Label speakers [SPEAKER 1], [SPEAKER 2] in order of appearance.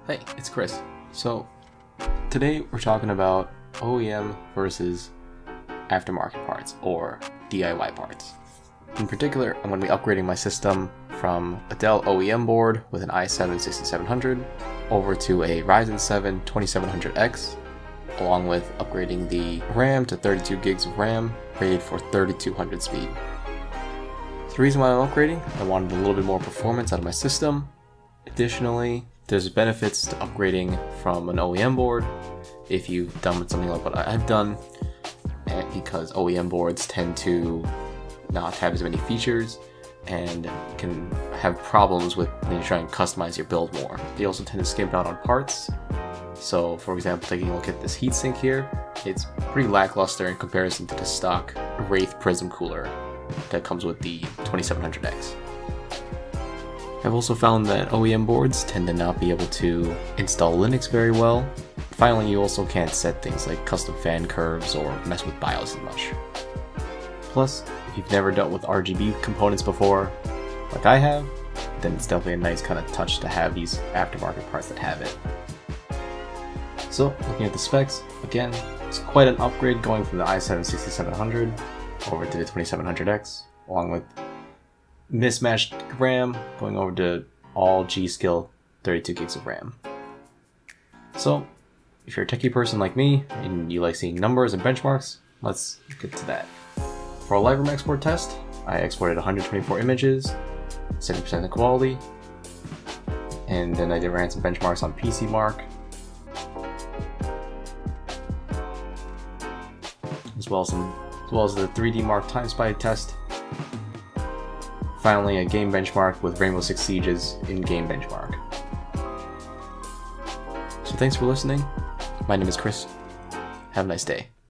[SPEAKER 1] Hey, it's Chris. So today we're talking about OEM versus aftermarket parts, or DIY parts. In particular, I'm going to be upgrading my system from a Dell OEM board with an i7-6700 over to a Ryzen 7 2700X, along with upgrading the RAM to 32 gigs of RAM, rated for 3200 speed. So the reason why I'm upgrading, I wanted a little bit more performance out of my system. Additionally, there's benefits to upgrading from an OEM board if you've done something like what I've done, and because OEM boards tend to not have as many features and can have problems with when you try and customize your build more. They also tend to skimp out on parts. So for example, taking a look at this heatsink here, it's pretty lackluster in comparison to the stock Wraith Prism cooler that comes with the 2700X. I've also found that OEM boards tend to not be able to install Linux very well. Finally, you also can't set things like custom fan curves or mess with BIOS as much. Plus, if you've never dealt with RGB components before, like I have, then it's definitely a nice kind of touch to have these aftermarket parts that have it. So, looking at the specs, again, it's quite an upgrade going from the i7-6700 over to the 2700X, along with mismatched RAM going over to all G.Skill 32 gigs of RAM. So, if you're a techie person like me and you like seeing numbers and benchmarks, let's get to that. For a Lightroom export test, I exported 124 images, 70% of quality, and then I ran some benchmarks on PC Mark, as well as the 3D Mark Time Spy test. Finally, a game benchmark with Rainbow Six Siege's in-game benchmark. So thanks for listening. My name is Chris. Have a nice day.